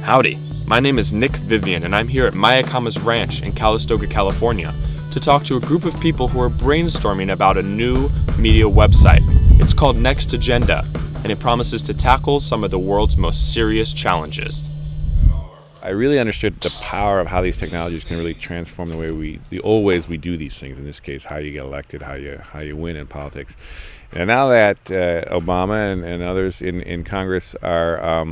Howdy, my name is Nick Vivian and I'm here at Mayacamas Ranch in Calistoga, California to talk to a group of people who are brainstorming about a new media website. It's called Next Agenda and it promises to tackle some of the world's most serious challenges. I really understood the power of how these technologies can really transform the way the old ways we do these things. In this case, how you get elected, how you win in politics. And now that Obama and others in Congress are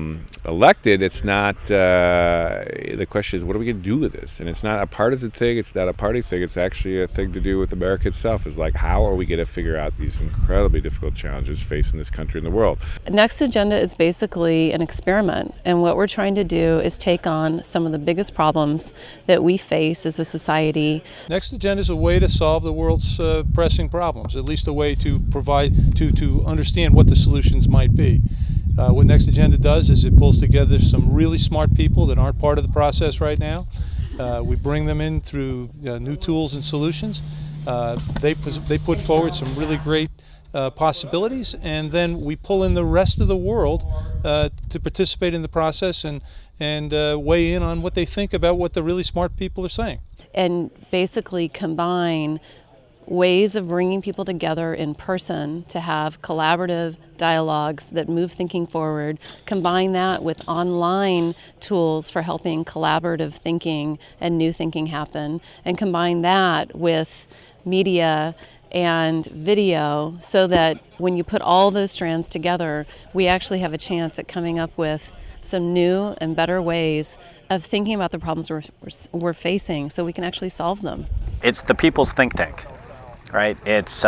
elected, it's not, the question is, what are we going to do with this? And it's not a partisan thing, it's not a party thing, it's actually a thing to do with America itself. It's like, how are we going to figure out these incredibly difficult challenges facing this country and the world? Next Agenda is basically an experiment, and what we're trying to do is take on some of the biggest problems that we face as a society. Next Agenda is a way to solve the world's pressing problems, at least a way to provide to understand what the solutions might be. What Next Agenda does is it pulls together some really smart people that aren't part of the process right now. We bring them in through new tools and solutions. They put forward some really great possibilities, and then we pull in the rest of the world to participate in the process and weigh in on what they think about what the really smart people are saying. And basically combine ways of bringing people together in person to have collaborative dialogues that move thinking forward, combine that with online tools for helping collaborative thinking and new thinking happen, and combine that with media and video so that when you put all those strands together, we actually have a chance at coming up with some new and better ways of thinking about the problems we're facing so we can actually solve them. It's the people's think tank. Right? It's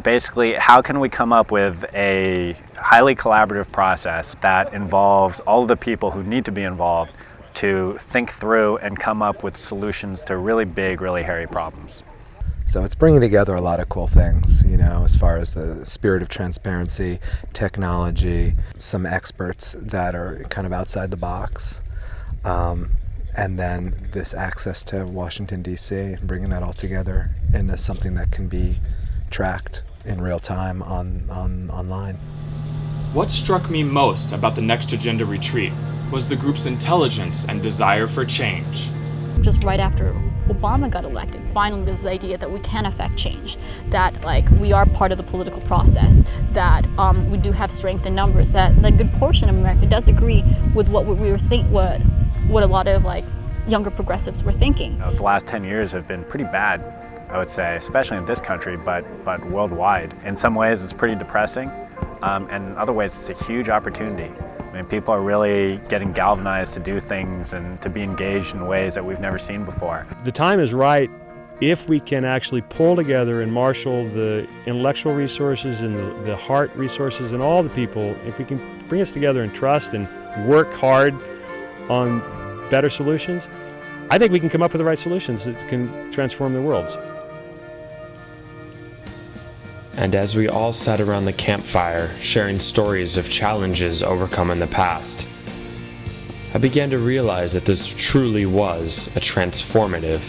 basically how can we come up with a highly collaborative process that involves all of the people who need to be involved to think through and come up with solutions to really big, really hairy problems. So it's bringing together a lot of cool things, as far as the spirit of transparency, technology, some experts that are kind of outside the box. And then this access to Washington, D.C., bringing that all together into something that can be tracked in real time online. What struck me most about the Next Agenda retreat was the group's intelligence and desire for change. Just right after Obama got elected, finally this idea that we can affect change, that we are part of the political process, that we do have strength in numbers, that a good portion of America does agree with what we were what a lot of younger progressives were thinking. The last 10 years have been pretty bad, I would say, especially in this country, but worldwide. In some ways it's pretty depressing, and in other ways it's a huge opportunity. I mean, people are really getting galvanized to do things and to be engaged in ways that we've never seen before. The time is right if we can actually pull together and marshal the intellectual resources and the heart resources and all the people. If we can bring us together in trust and work hard on better solutions, I think we can come up with the right solutions that can transform the world. And as we all sat around the campfire, sharing stories of challenges overcome in the past, I began to realize that this truly was a transformative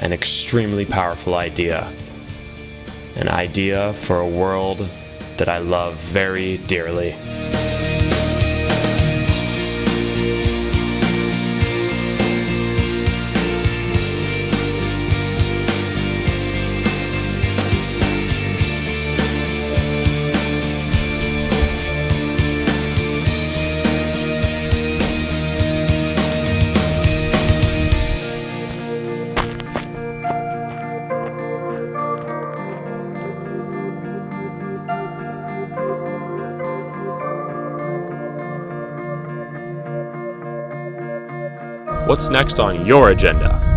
and extremely powerful idea. An idea for a world that I love very dearly. What's next on your agenda?